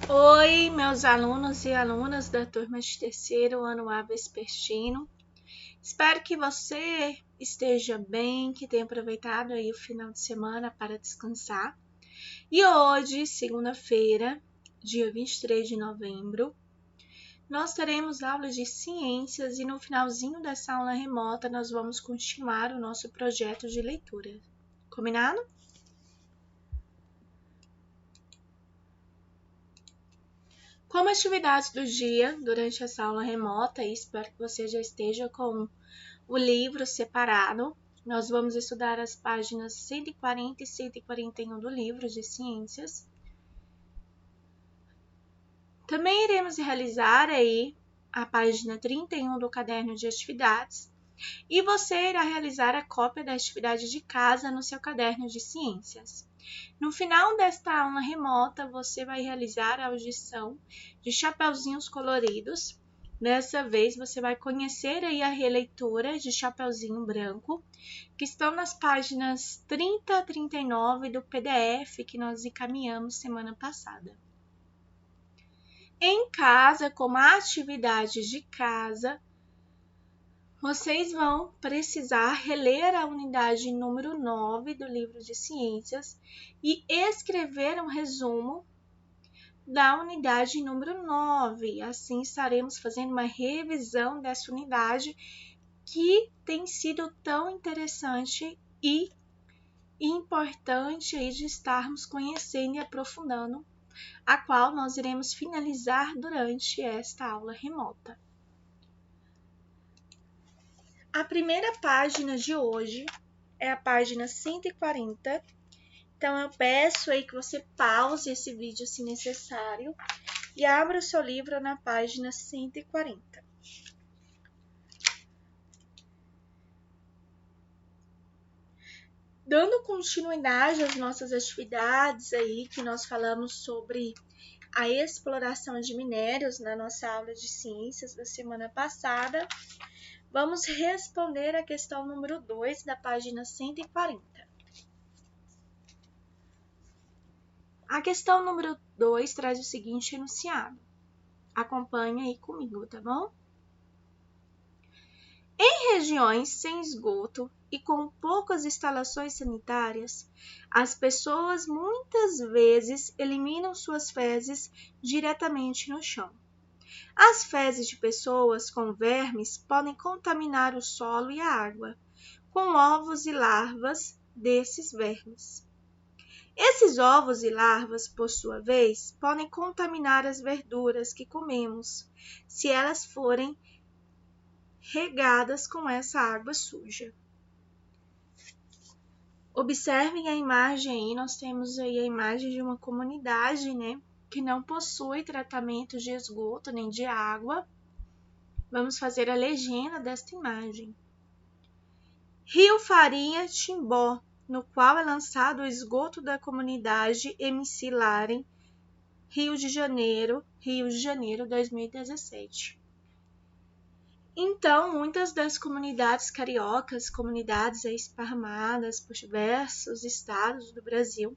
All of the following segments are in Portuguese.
Oi, meus alunos e alunas da turma de terceiro ano A Vespertino. Espero que você esteja bem, que tenha aproveitado aí o final de semana para descansar. E hoje, segunda-feira, dia 23 de novembro, nós teremos aulas de ciências e no finalzinho dessa aula remota nós vamos continuar o nosso projeto de leitura. Combinado? Como atividades do dia, durante essa aula remota, e espero que você já esteja com o livro separado, nós vamos estudar as páginas 140 e 141 do livro de ciências. Também iremos realizar aí a página 31 do caderno de atividades e você irá realizar a cópia da atividade de casa no seu caderno de ciências. No final desta aula remota, você vai realizar a audição de Chapeuzinhos Coloridos. Dessa vez, você vai conhecer aí a releitura de Chapeuzinho Branco, que estão nas páginas 30 a 39 do PDF que nós encaminhamos semana passada. Em casa, como atividade de casa, vocês vão precisar reler a unidade número 9 do livro de ciências e escrever um resumo da unidade número 9. Assim, estaremos fazendo uma revisão dessa unidade que tem sido tão interessante e importante aí de estarmos conhecendo e aprofundando, a qual nós iremos finalizar durante esta aula remota. A primeira página de hoje é a página 140. Então, eu peço aí que você pause esse vídeo se necessário e abra o seu livro na página 140. Dando continuidade às nossas atividades aí, que nós falamos sobre a exploração de minérios na nossa aula de ciências da semana passada, vamos responder a questão número 2 da página 140. A questão número 2 traz o seguinte enunciado. Acompanha aí comigo, tá bom? Em regiões sem esgoto e com poucas instalações sanitárias, as pessoas muitas vezes eliminam suas fezes diretamente no chão. As fezes de pessoas com vermes podem contaminar o solo e a água, com ovos e larvas desses vermes. Esses ovos e larvas, por sua vez, podem contaminar as verduras que comemos, se elas forem regadas com essa água suja. Observem a imagem aí, nós temos aí a imagem de uma comunidade, né, que não possui tratamento de esgoto nem de água. Vamos fazer a legenda desta imagem. Rio Farinha Timbó, no qual é lançado o esgoto da comunidade MC Laren, Rio de Janeiro, 2017. Então, muitas das comunidades cariocas, comunidades esparramadas por diversos estados do Brasil,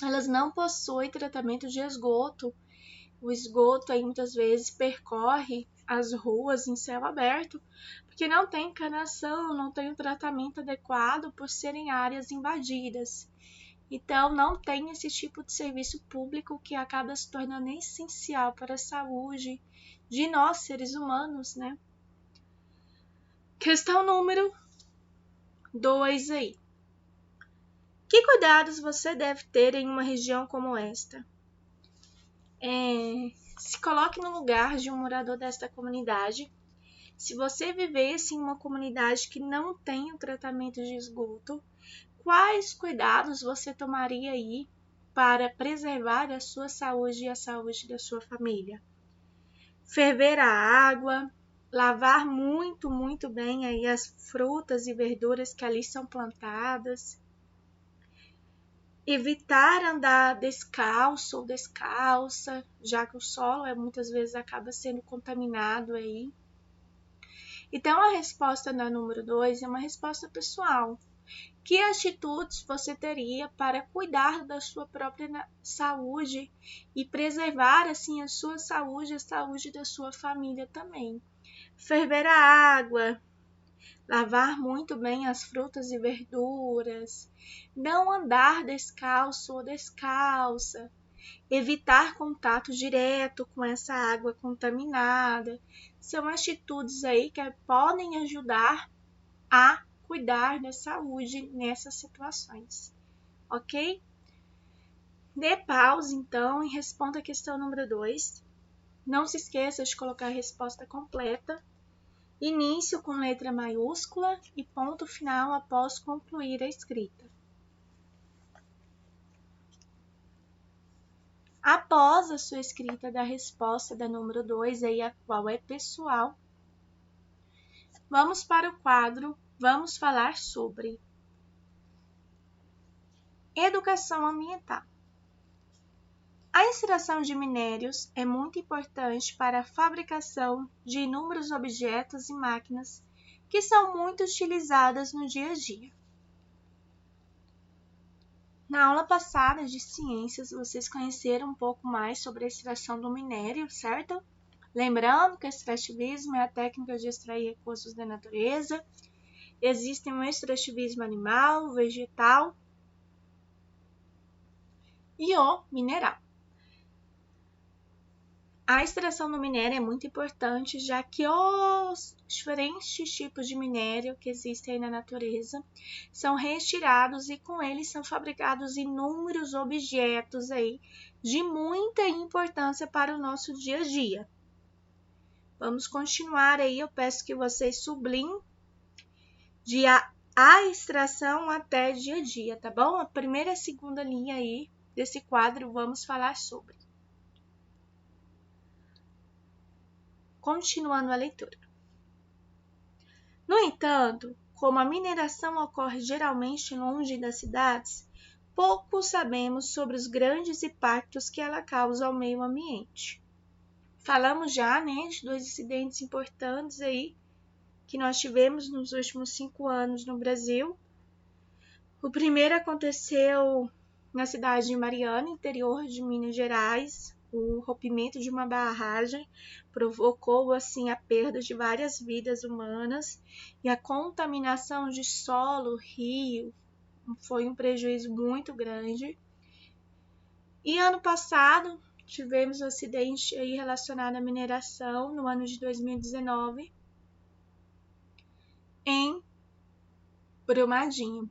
elas não possuem tratamento de esgoto. O esgoto aí muitas vezes percorre as ruas em céu aberto, porque não tem encanação, não tem o tratamento adequado por serem áreas invadidas. Então, não tem esse tipo de serviço público que acaba se tornando essencial para a saúde de nós, seres humanos, né? Questão número 2 aí. Que cuidados você deve ter em uma região como esta? Se coloque no lugar de um morador desta comunidade. Se você vivesse em uma comunidade que não tem o tratamento de esgoto, quais cuidados você tomaria aí para preservar a sua saúde e a saúde da sua família? Ferver a água, lavar muito bem aí as frutas e verduras que ali são plantadas, evitar andar descalço ou descalça, já que o solo muitas vezes acaba sendo contaminado aí. Então, a resposta da número 2 é uma resposta pessoal. Que atitudes você teria para cuidar da sua própria saúde e preservar assim a sua saúde e a saúde da sua família também? Ferver a água, lavar muito bem as frutas e verduras, não andar descalço ou descalça, evitar contato direto com essa água contaminada. São atitudes aí que podem ajudar a cuidar da saúde nessas situações, ok? Dê pausa então e responda a questão número 2. Não se esqueça de colocar a resposta completa. Início com letra maiúscula e ponto final após concluir a escrita. Após a sua escrita da resposta da número 2, aí a qual é pessoal, vamos para o quadro Vamos falar sobre educação ambiental. A extração de minérios é muito importante para a fabricação de inúmeros objetos e máquinas que são muito utilizadas no dia a dia. Na aula passada de ciências, vocês conheceram um pouco mais sobre a extração do minério, certo? Lembrando que o extrativismo é a técnica de extrair recursos da natureza. Existe um extrativismo animal, vegetal e o mineral. A extração do minério é muito importante, já que os diferentes tipos de minério que existem na natureza são retirados e com eles são fabricados inúmeros objetos aí de muita importância para o nosso dia a dia. Vamos continuar aí, eu peço que vocês sublinhem de a extração até dia a dia, tá bom? A primeira e a segunda linha aí desse quadro vamos falar sobre. Continuando a leitura. No entanto, como a mineração ocorre geralmente longe das cidades, pouco sabemos sobre os grandes impactos que ela causa ao meio ambiente. Falamos já, de dois incidentes importantes aí que nós tivemos nos últimos 5 anos no Brasil. O primeiro aconteceu na cidade de Mariana, interior de Minas Gerais. O rompimento de uma barragem provocou assim a perda de várias vidas humanas e a contaminação de solo, rio, foi um prejuízo muito grande. E ano passado tivemos um acidente aí relacionado à mineração no ano de 2019 em Brumadinho.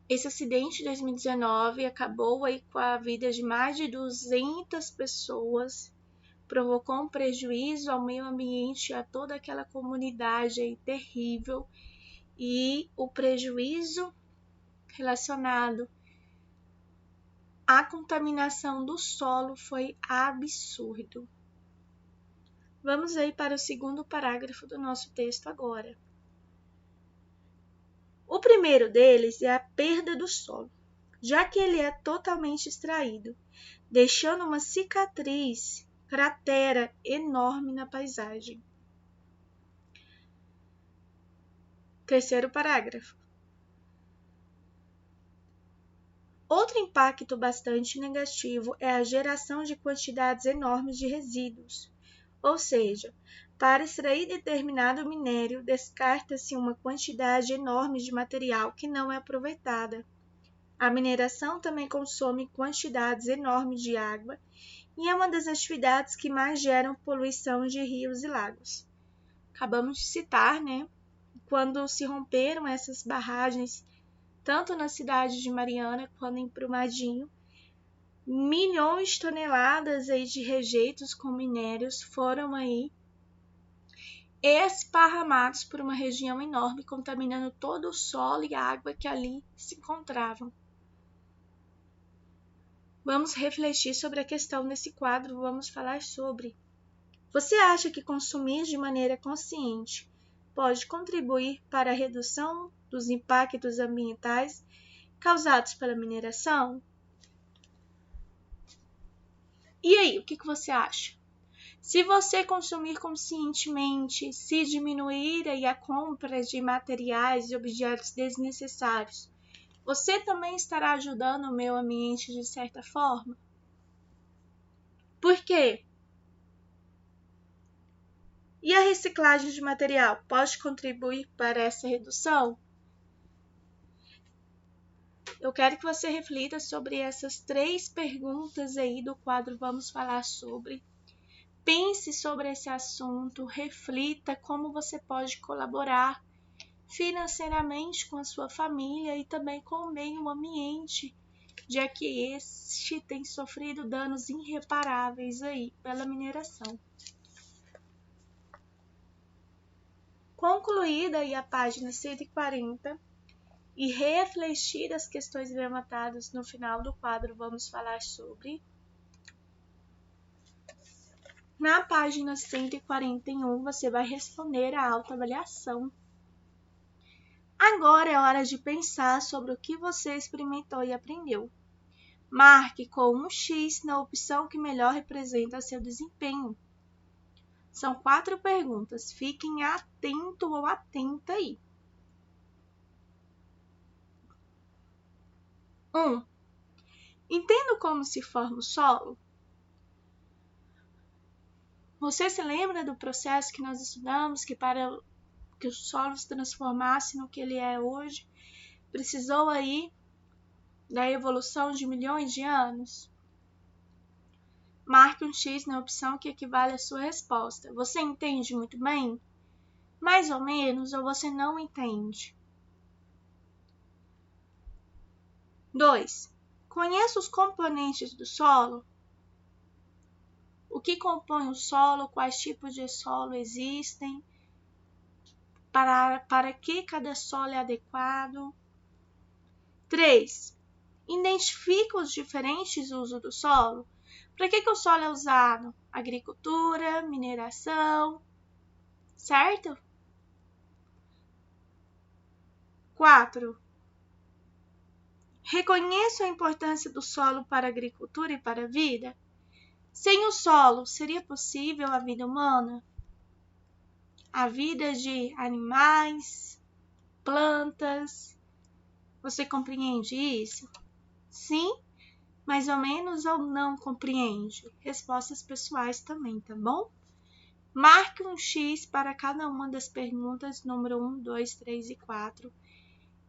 Esse acidente de 2019 acabou aí com a vida de mais de 200 pessoas, provocou um prejuízo ao meio ambiente, a toda aquela comunidade aí terrível, e o prejuízo relacionado à contaminação do solo foi absurdo. Vamos aí para o segundo parágrafo do nosso texto agora. O primeiro deles é a perda do solo, já que ele é totalmente extraído, deixando uma cicatriz, cratera enorme na paisagem. Terceiro parágrafo. Outro impacto bastante negativo é a geração de quantidades enormes de resíduos, ou seja, para extrair determinado minério, descarta-se uma quantidade enorme de material que não é aproveitada. A mineração também consome quantidades enormes de água e é uma das atividades que mais geram poluição de rios e lagos. Acabamos de citar, quando se romperam essas barragens, tanto na cidade de Mariana quanto em Brumadinho, milhões de toneladas aí de rejeitos com minérios foram aí esparramados por uma região enorme, contaminando todo o solo e a água que ali se encontravam. Vamos refletir sobre a questão desse quadro, vamos falar sobre. Você acha que consumir de maneira consciente pode contribuir para a redução dos impactos ambientais causados pela mineração? E aí, o que você acha? Se você consumir conscientemente, se diminuir aí a compra de materiais e objetos desnecessários, você também estará ajudando o meio ambiente de certa forma? Por quê? E a reciclagem de material pode contribuir para essa redução? Eu quero que você reflita sobre essas 3 perguntas aí do quadro Vamos Falar Sobre. Pense sobre esse assunto, reflita como você pode colaborar financeiramente com a sua família e também com o meio ambiente, já que este tem sofrido danos irreparáveis aí pela mineração. Concluída aí a página 140 e refletidas as questões levantadas no final do quadro Vamos Falar Sobre, na página 141 você vai responder a autoavaliação. Agora é hora de pensar sobre o que você experimentou e aprendeu. Marque com um X na opção que melhor representa seu desempenho. São 4 perguntas, fiquem atento ou atenta aí. 1. Entendo como se forma o solo? Você se lembra do processo que nós estudamos, que para que o solo se transformasse no que ele é hoje, precisou aí da evolução de milhões de anos? Marque um X na opção que equivale à sua resposta. Você entende muito bem? Mais ou menos, ou você não entende? 2. Conheça os componentes do solo? O que compõe o solo? Quais tipos de solo existem? Para que cada solo é adequado? 3. Identifica os diferentes usos do solo. Para que o solo é usado? Agricultura, mineração, certo? 4. Reconheça a importância do solo para a agricultura e para a vida. Sem o solo, seria possível a vida humana? A vida de animais, plantas. Você compreende isso? Sim? Mais ou menos ou não compreende? Respostas pessoais também, tá bom? Marque um X para cada uma das perguntas, número 1, 2, 3 e 4.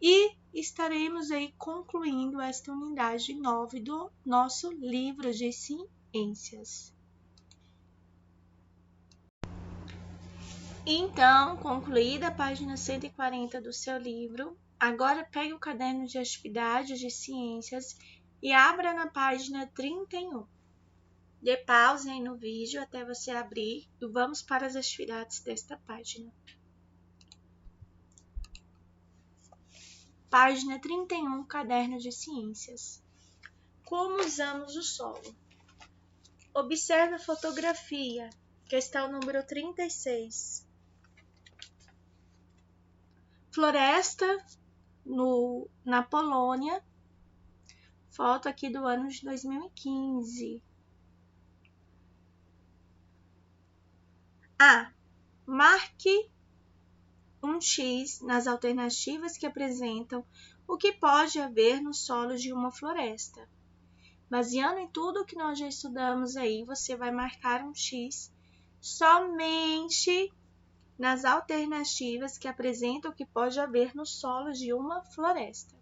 E estaremos aí concluindo esta unidade 9 do nosso livro de ciências. Então, concluída a página 140 do seu livro, agora pegue o caderno de atividades de ciências e abra na página 31. Dê pausa aí no vídeo até você abrir e vamos para as atividades desta página. Página 31, caderno de ciências. Como usamos o solo? Observe a fotografia, questão número 36. Floresta na Polônia, foto aqui do ano de 2015. A. Marque um X nas alternativas que apresentam o que pode haver no solo de uma floresta. Baseando em tudo que nós já estudamos aí, você vai marcar um X somente nas alternativas que apresentam o que pode haver no solo de uma floresta.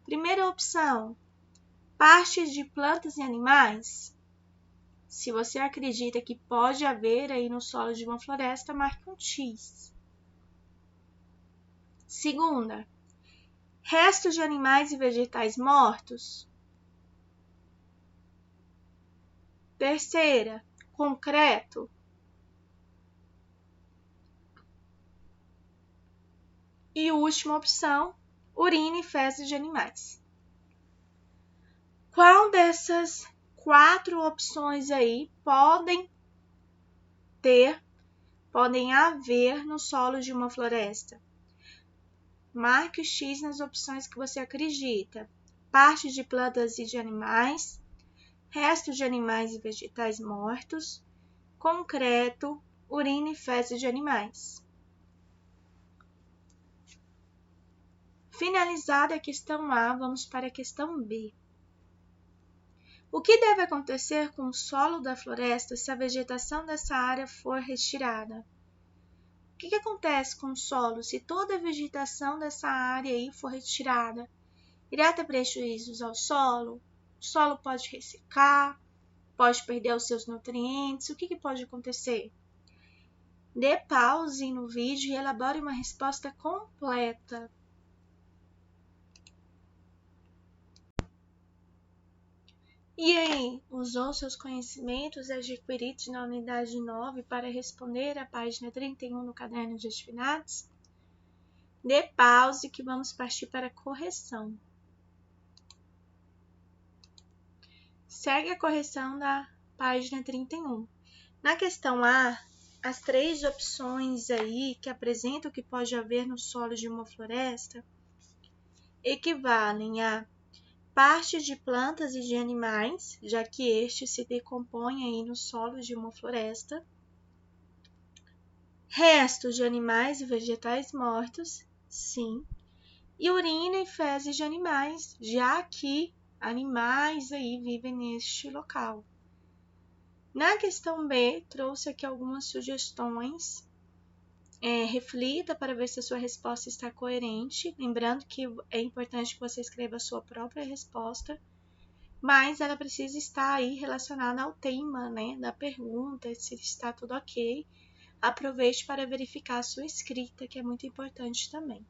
Primeira opção, partes de plantas e animais. Se você acredita que pode haver aí no solo de uma floresta, marque um X. Segunda, restos de animais e vegetais mortos. Terceira, concreto. E última opção, urina e fezes de animais. Qual dessas 4 opções aí podem haver no solo de uma floresta? Marque o X nas opções que você acredita. Partes de plantas e de animais, restos de animais e vegetais mortos, concreto, urina e fezes de animais. Finalizada a questão A, vamos para a questão B. O que deve acontecer com o solo da floresta se a vegetação dessa área for retirada? O que acontece com o solo se toda a vegetação dessa área aí for retirada? Irá ter prejuízos ao solo? O solo pode ressecar? Pode perder os seus nutrientes? O que pode acontecer? Dê pause no vídeo e elabore uma resposta completa. E aí, usou seus conhecimentos adquiridos na unidade 9 para responder à página 31 no caderno de atividades? Dê pause que vamos partir para a correção. Segue a correção da página 31. Na questão A, as 3 opções aí que apresentam o que pode haver no solo de uma floresta equivalem a partes de plantas e de animais, já que este se decompõe aí no solo de uma floresta, restos de animais e vegetais mortos, sim, e urina e fezes de animais, já que animais aí vivem neste local. Na questão B, trouxe aqui algumas sugestões. Reflita para ver se a sua resposta está coerente. Lembrando que é importante que você escreva a sua própria resposta, mas ela precisa estar aí relacionada ao tema, né, da pergunta, se está tudo ok. Aproveite para verificar a sua escrita, que é muito importante também.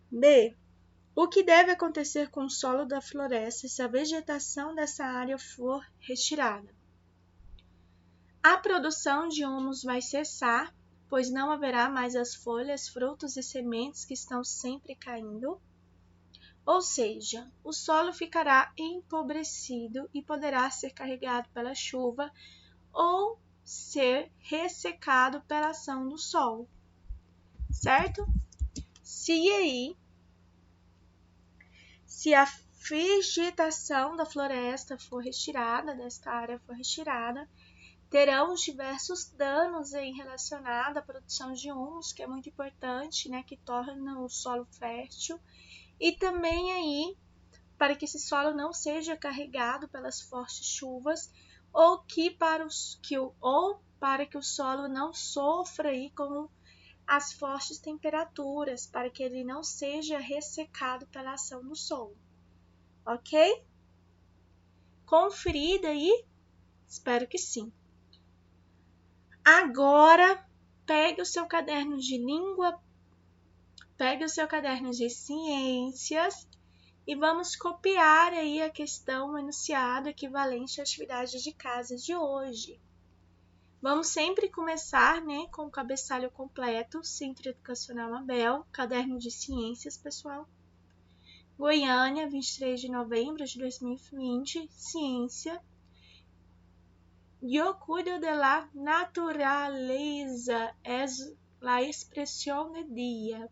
B. O que deve acontecer com o solo da floresta se a vegetação dessa área for retirada? A produção de humus vai cessar, pois não haverá mais as folhas, frutos e sementes que estão sempre caindo. Ou seja, o solo ficará empobrecido e poderá ser carregado pela chuva ou ser ressecado pela ação do sol, certo? Se a vegetação da floresta for retirada, desta área for retirada, terão diversos danos aí relacionados à produção de humus, que é muito importante, né, que torna o solo fértil, e também aí para que esse solo não seja carregado pelas fortes chuvas ou para que o solo não sofra aí com as fortes temperaturas, para que ele não seja ressecado pela ação do sol. Ok? Conferida aí? Espero que sim. Agora, pegue o seu caderno de língua, pegue o seu caderno de ciências e vamos copiar aí a questão enunciado equivalente à atividade de casa de hoje. Vamos sempre começar, né, com o cabeçalho completo, Centro Educacional Abel, caderno de ciências, pessoal. Goiânia, 23 de novembro de 2020, ciência. Yo cuido de la naturaleza, es la expresión de día.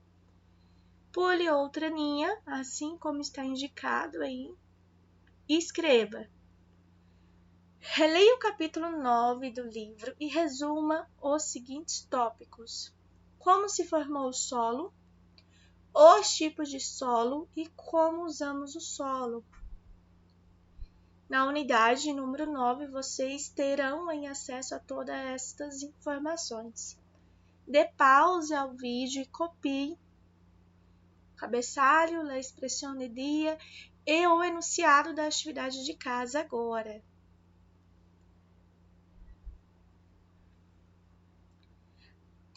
Pule outra linha, assim como está indicado aí, e escreva. Releia o capítulo 9 do livro e resuma os seguintes tópicos: como se formou o solo, os tipos de solo e como usamos o solo. Na unidade número 9, vocês terão aí acesso a todas estas informações. Dê pausa ao vídeo e copie cabeçalho, a expressão de dia e o enunciado da atividade de casa agora.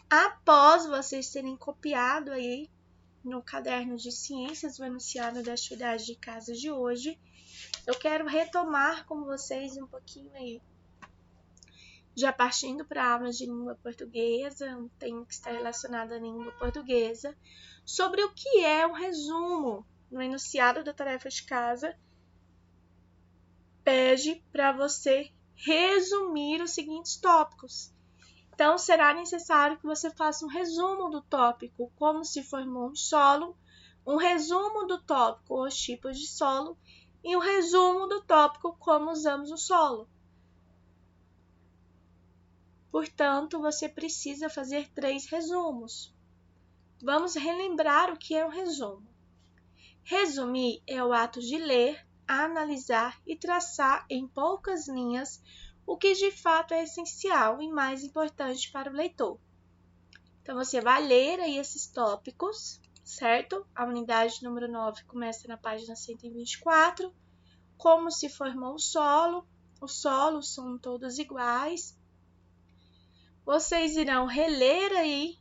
Após vocês terem copiado aí no caderno de ciências o enunciado da atividade de casa de hoje, eu quero retomar com vocês um pouquinho aí, já partindo para aulas de língua portuguesa, um tema que está relacionado à língua portuguesa, sobre o que é um resumo. No enunciado da tarefa de casa, pede para você resumir os seguintes tópicos. Então, será necessário que você faça um resumo do tópico, como se formou um solo, um resumo do tópico, os tipos de solo, e um resumo do tópico, como usamos o solo. Portanto, você precisa fazer 3 resumos. Vamos relembrar o que é um resumo. Resumir é o ato de ler, analisar e traçar em poucas linhas o que de fato é essencial e mais importante para o leitor. Então, você vai ler aí esses tópicos, certo? A unidade número 9 começa na página 124. Como se formou o solo? Os solos são todos iguais. Vocês irão reler aí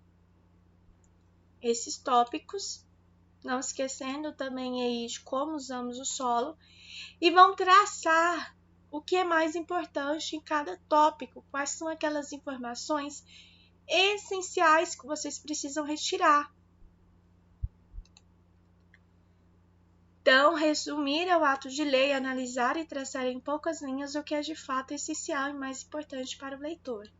esses tópicos, não esquecendo também aí de como usamos o solo, e vão traçar o que é mais importante em cada tópico, quais são aquelas informações essenciais que vocês precisam retirar. Então, resumir é o ato de ler, analisar e traçar em poucas linhas o que é de fato essencial e mais importante para o leitor.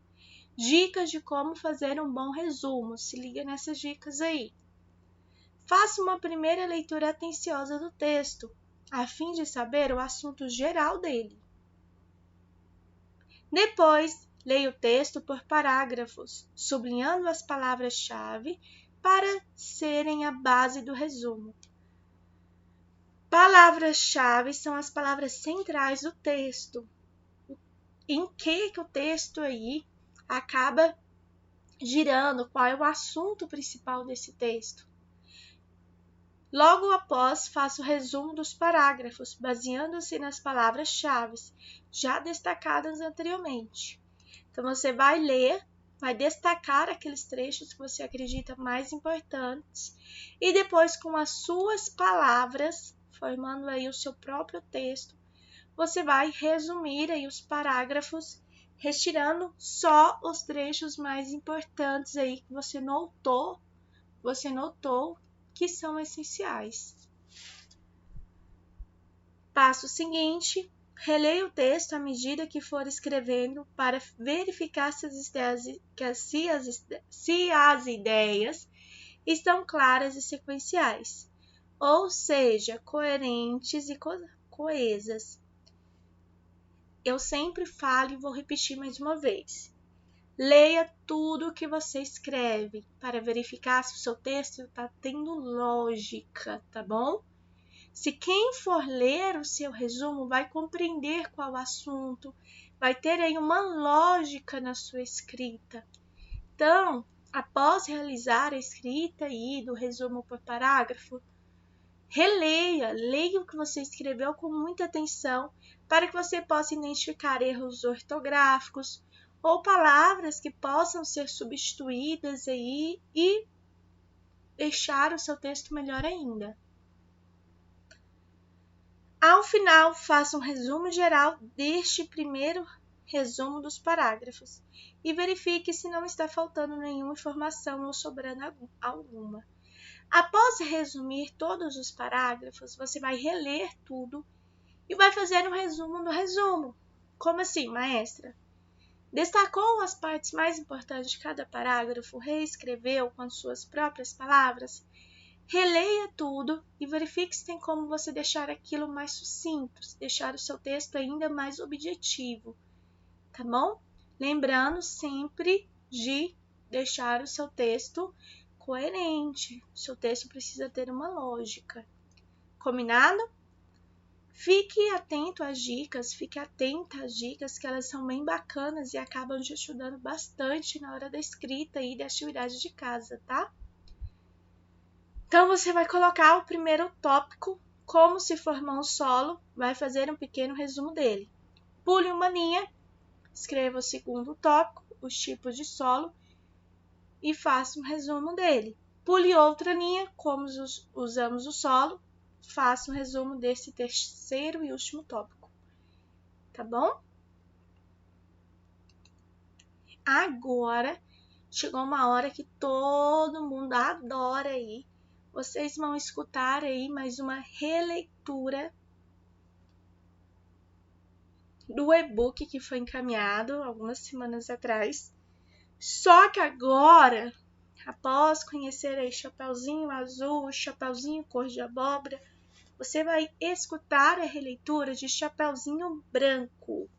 Dicas de como fazer um bom resumo. Se liga nessas dicas aí. Faça uma primeira leitura atenciosa do texto, a fim de saber o assunto geral dele. Depois, leia o texto por parágrafos, sublinhando as palavras-chave para serem a base do resumo. Palavras-chave são as palavras centrais do texto. Em que o texto aí acaba girando, qual é o assunto principal desse texto. Logo após, faça o resumo dos parágrafos, baseando-se nas palavras-chave já destacadas anteriormente. Então, você vai ler, vai destacar aqueles trechos que você acredita mais importantes e depois, com as suas palavras, formando aí o seu próprio texto, você vai resumir aí os parágrafos, retirando só os trechos mais importantes aí que você notou que são essenciais. Passo seguinte, releia o texto à medida que for escrevendo para verificar se as ideias estão claras e sequenciais, ou seja, coerentes e coesas. Eu sempre falo e vou repetir mais uma vez. Leia tudo o que você escreve para verificar se o seu texto está tendo lógica, tá bom? Se quem for ler o seu resumo vai compreender qual assunto, vai ter aí uma lógica na sua escrita. Então, após realizar a escrita aí do resumo por parágrafo, leia o que você escreveu com muita atenção para que você possa identificar erros ortográficos ou palavras que possam ser substituídas aí e deixar o seu texto melhor ainda. Ao final, faça um resumo geral deste primeiro resumo dos parágrafos e verifique se não está faltando nenhuma informação ou sobrando alguma. Após resumir todos os parágrafos, você vai reler tudo e vai fazer um resumo do resumo. Como assim, maestra? Destacou as partes mais importantes de cada parágrafo, reescreveu com as suas próprias palavras? Releia tudo e verifique se tem como você deixar aquilo mais sucinto, deixar o seu texto ainda mais objetivo, tá bom? Lembrando sempre de deixar o seu texto coerente. O seu texto precisa ter uma lógica. Combinado? Fique atento às dicas, fique atenta às dicas, que elas são bem bacanas e acabam te ajudando bastante na hora da escrita e da atividade de casa, tá? Então, você vai colocar o primeiro tópico, como se formou um solo, vai fazer um pequeno resumo dele. Pule uma linha, escreva o segundo tópico, os tipos de solo, e faça um resumo dele. Pule outra linha, como usamos o solo, faça um resumo desse terceiro e último tópico. Tá bom? Agora, chegou uma hora que todo mundo adora aí. Vocês vão escutar aí mais uma releitura do e-book que foi encaminhado algumas semanas atrás. Só que agora, após conhecer aí Chapeuzinho Azul, Chapeuzinho Cor de Abóbora, você vai escutar a releitura de Chapeuzinho Branco.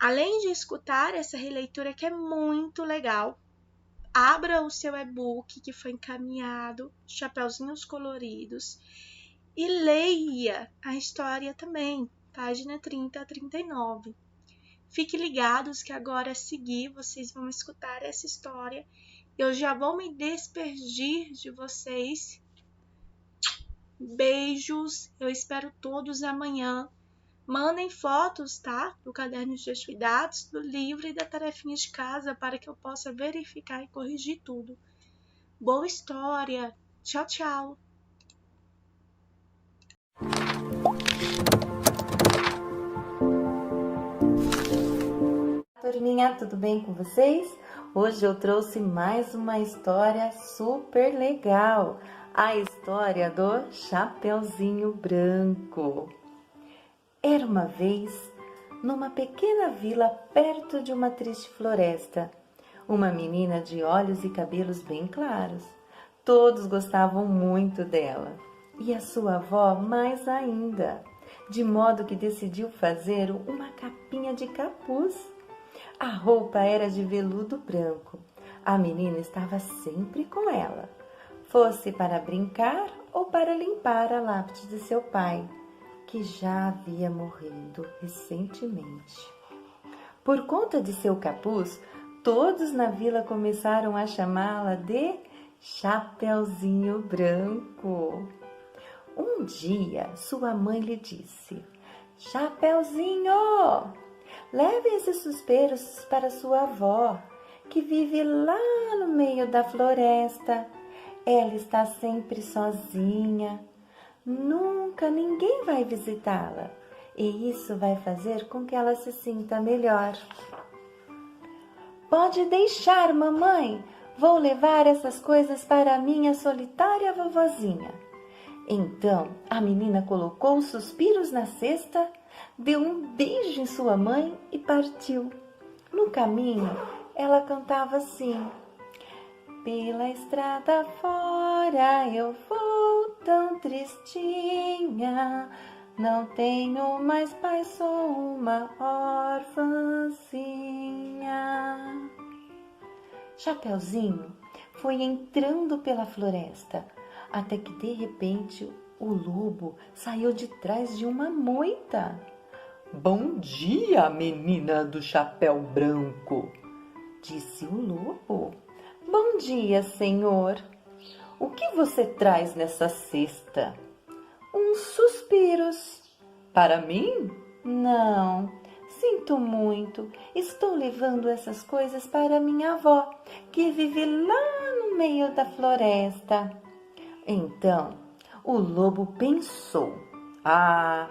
Além de escutar essa releitura que é muito legal, abra o seu e-book que foi encaminhado, Chapeuzinhos Coloridos, e leia a história também, página 30 a 39. Fiquem ligados que agora a seguir vocês vão escutar essa história. Eu já vou me despedir de vocês. Beijos, eu espero todos amanhã. Mandem fotos, tá? Do caderno de atividades, do livro e da tarefinha de casa para que eu possa verificar e corrigir tudo. Boa história! Tchau, tchau! Turminha, tudo bem com vocês? Hoje eu trouxe mais uma história super legal. A história do Chapeuzinho Branco. Era uma vez, numa pequena vila perto de uma triste floresta, uma menina de olhos e cabelos bem claros. Todos gostavam muito dela, e a sua avó mais ainda, de modo que decidiu fazer uma capinha de capuz. A roupa era de veludo branco. A menina estava sempre com ela, fosse para brincar ou para limpar a lápide de seu pai, que já havia morrido recentemente. Por conta de seu capuz, todos na vila começaram a chamá-la de Chapeuzinho Branco. Um dia, sua mãe lhe disse: Chapeuzinho, leve esses suspiros para sua avó, que vive lá no meio da floresta. Ela está sempre sozinha. Nunca ninguém vai visitá-la, e isso vai fazer com que ela se sinta melhor. Pode deixar, mamãe. Vou levar essas coisas para a minha solitária vovozinha. Então, a menina colocou os suspiros na cesta, deu um beijo em sua mãe e partiu. No caminho, ela cantava assim: pela estrada fora eu vou tão tristinha, não tenho mais pai, sou uma orfanzinha. Chapeuzinho foi entrando pela floresta, até que de repente o lobo saiu de trás de uma moita. Bom dia, menina do chapéu branco, disse o lobo. Bom dia, senhor. O que você traz nessa cesta? Uns suspiros. Para mim? Não, sinto muito. Estou levando essas coisas para minha avó, que vive lá no meio da floresta. Então, o lobo pensou: ah,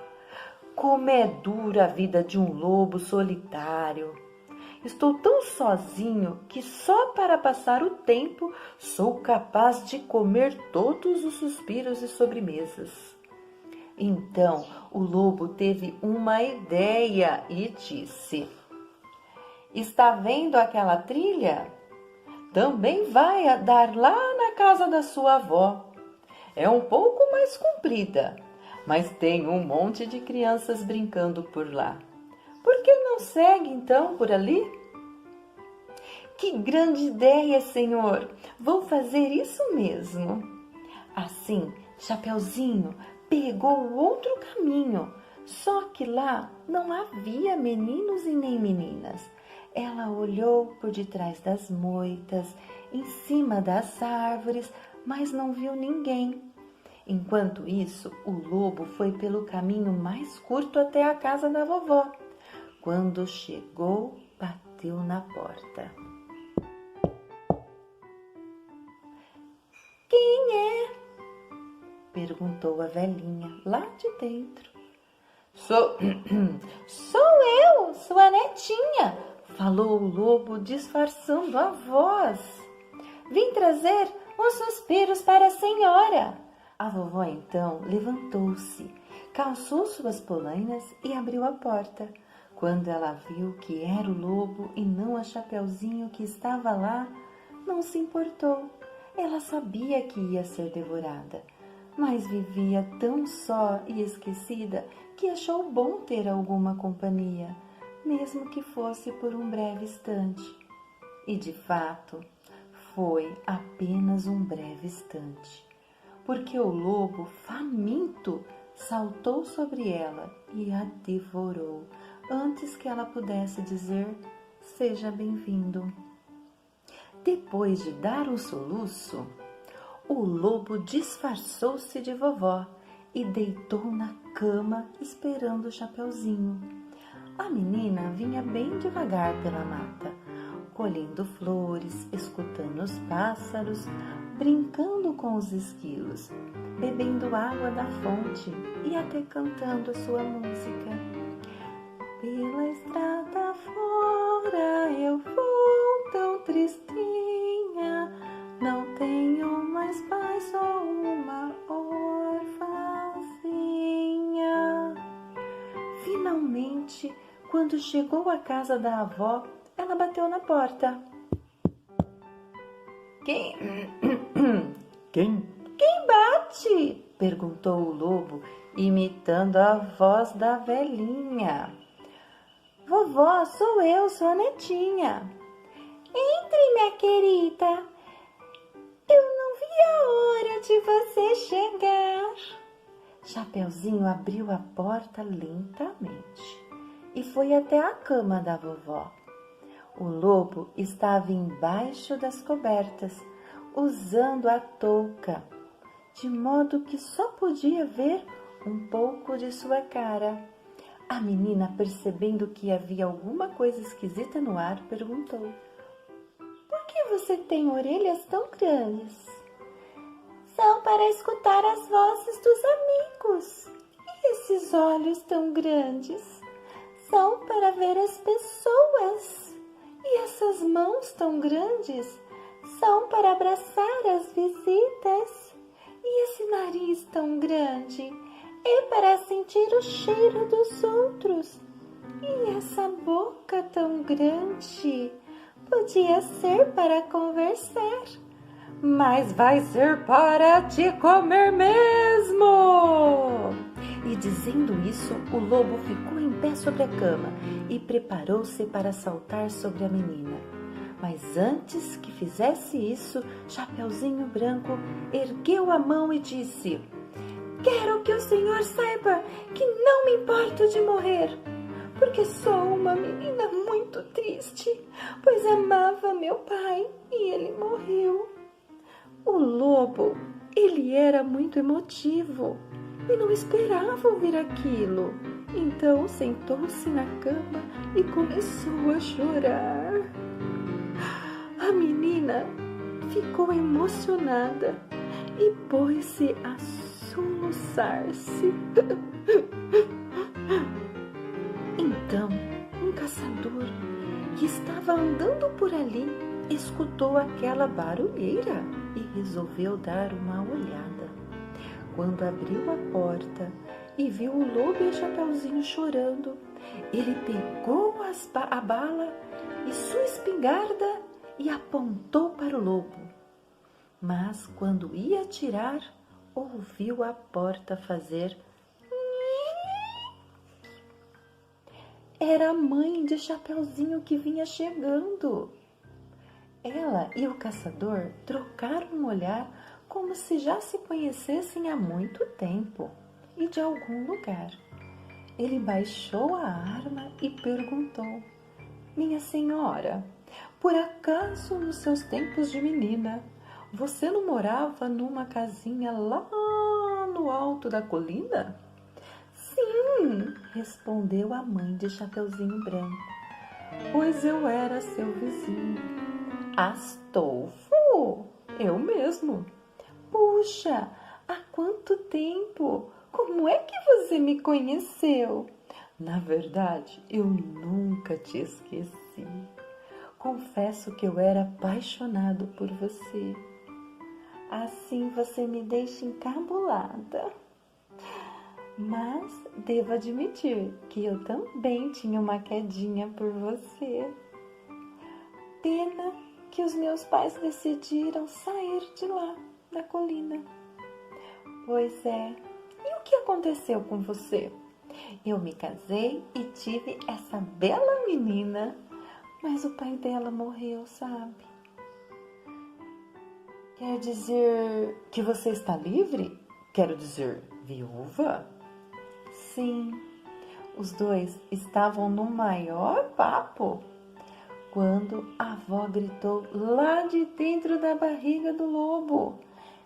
como é dura a vida de um lobo solitário. Estou tão sozinho que só para passar o tempo sou capaz de comer todos os suspiros e sobremesas. Então o lobo teve uma ideia e disse: está vendo aquela trilha? Também vai dar lá na casa da sua avó. É um pouco mais comprida, mas tem um monte de crianças brincando por lá. Por que não segue então por ali? Que grande ideia, senhor! Vou fazer isso mesmo. Assim, Chapeuzinho pegou o outro caminho, só que lá não havia meninos e nem meninas. Ela olhou por detrás das moitas, em cima das árvores, mas não viu ninguém. Enquanto isso, o lobo foi pelo caminho mais curto até a casa da vovó. Quando chegou, bateu na porta. Quem é? Perguntou a velhinha lá de dentro. Sou eu, sua netinha, falou o lobo disfarçando a voz. Vim trazer uns suspiros para a senhora. A vovó então levantou-se, calçou suas polainas e abriu a porta. Quando ela viu que era o lobo e não a Chapeuzinho que estava lá, não se importou. Ela sabia que ia ser devorada, mas vivia tão só e esquecida que achou bom ter alguma companhia. mesmo que fosse por um breve instante. E de fato, foi apenas um breve instante, porque o lobo, faminto, saltou sobre ela e a devorou antes que ela pudesse dizer: seja bem-vindo. Depois de dar um soluço, o lobo disfarçou-se de vovó e deitou na cama esperando o Chapeuzinho. A menina vinha bem devagar pela mata, colhendo flores, escutando os pássaros, brincando com os esquilos, bebendo água da fonte e até cantando a sua música. Pela estrada fora eu vou tão tristinha, não tenho mais pai, sou uma orfanzinha. Finalmente, quando chegou à casa da avó, ela bateu na porta. Quem bate? Perguntou o lobo, imitando a voz da velhinha. Vovó, sou eu, sua netinha. Entre, minha querida. Eu não vi a hora de você chegar. Chapeuzinho abriu a porta lentamente e foi até a cama da vovó. O lobo estava embaixo das cobertas, usando a touca, de modo que só podia ver um pouco de sua cara. A menina, percebendo que havia alguma coisa esquisita no ar, perguntou: por que você tem orelhas tão grandes? São para escutar as vozes dos amigos. E esses olhos tão grandes? São para ver as pessoas. E essas mãos tão grandes? São para abraçar as visitas. E esse nariz tão grande? É para sentir o cheiro dos outros. E essa boca tão grande? Podia ser para conversar, mas vai ser para te comer mesmo. E dizendo isso, o lobo ficou em pé sobre a cama e preparou-se para saltar sobre a menina. Mas antes que fizesse isso, Chapeuzinho Branco ergueu a mão e disse: quero que o senhor saiba que não me importo de morrer, porque sou uma menina muito triste, pois amava meu pai e ele morreu. O lobo, ele era muito emotivo e não esperava ouvir aquilo. Então sentou-se na cama e começou a chorar. A menina ficou emocionada e pôs-se a soluçar-se. Então, um caçador que estava andando por ali escutou aquela barulheira e resolveu dar uma olhada. Quando abriu a porta e viu o lobo e o Chapeuzinho chorando, ele pegou a bala e sua espingarda e apontou para o lobo. Mas quando ia atirar, ouviu a porta fazer. Era a mãe de Chapeuzinho que vinha chegando. Ela e o caçador trocaram um olhar como se já se conhecessem há muito tempo e de algum lugar. Ele baixou a arma e perguntou: minha senhora, por acaso nos seus tempos de menina, você não morava numa casinha lá no alto da colina? Sim, respondeu a mãe de Chapeuzinho Branco, pois eu era seu vizinho. Astolfo? Eu mesmo. Puxa, há quanto tempo? Como é que você me conheceu? Na verdade, eu nunca te esqueci. Confesso que eu era apaixonado por você. Assim você me deixa encabulada. Mas devo admitir que eu também tinha uma quedinha por você. Pena que os meus pais decidiram sair de lá, da colina. Pois é, e o que aconteceu com você? Eu me casei e tive essa bela menina, mas o pai dela morreu, sabe? Quer dizer que você está livre? Quero dizer, viúva? Sim, os dois estavam no maior papo quando a avó gritou lá de dentro da barriga do lobo: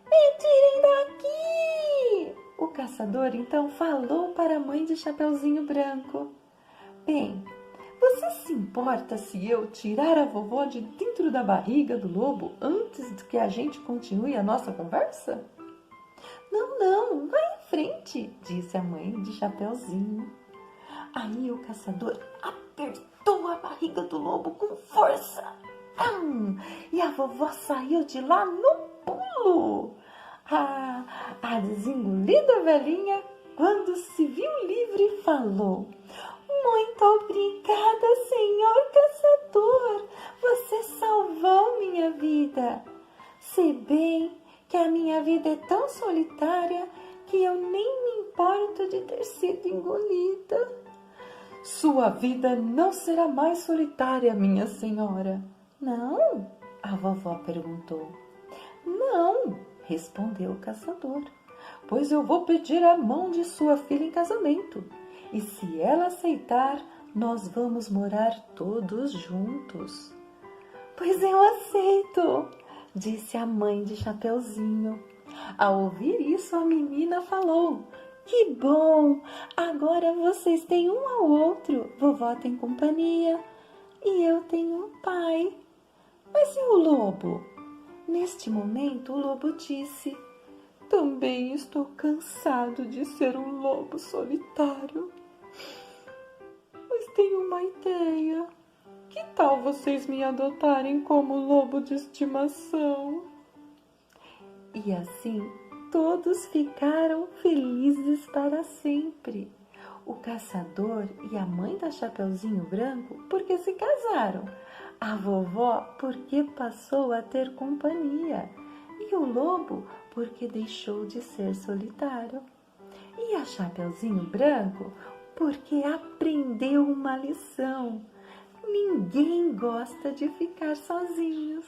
"Me tirem daqui!" O caçador então falou para a mãe de Chapeuzinho Branco: "Bem, você se importa se eu tirar a vovó de dentro da barriga do lobo antes de que a gente continue a nossa conversa?" "Não, não, vai em frente", disse a mãe de Chapeuzinho. Aí o caçador apertou a barriga do lobo com força. E a vovó saiu de lá no pulo. A desengolida velhinha, quando se viu livre, falou: "Muito obrigada, senhor caçador. Você salvou minha vida. Se bem que a minha vida é tão solitária que eu nem me importo de ter sido engolida." "Sua vida não será mais solitária, minha senhora." "Não?" a vovó perguntou. "Não", respondeu o caçador, "pois eu vou pedir a mão de sua filha em casamento. E se ela aceitar, nós vamos morar todos juntos." "Pois eu aceito", disse a mãe de Chapeuzinho. Ao ouvir isso, a menina falou: "Que bom! Agora vocês têm um ao outro. Vovó tem companhia e eu tenho um pai." "Mas e o lobo?" Neste momento, o lobo disse: "Também estou cansado de ser um lobo solitário. Mas tenho uma ideia. Que tal vocês me adotarem como lobo de estimação?" E assim todos ficaram felizes para sempre. O caçador e a mãe da Chapeuzinho Branco porque se casaram, a vovó porque passou a ter companhia e o lobo porque deixou de ser solitário. E a Chapeuzinho Branco porque aprendeu uma lição: ninguém gosta de ficar sozinhos.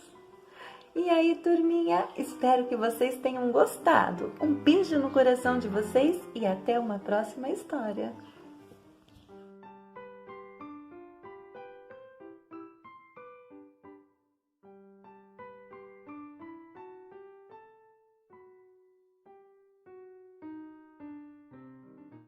E aí, turminha, espero que vocês tenham gostado. Um beijo no coração de vocês e até uma próxima história.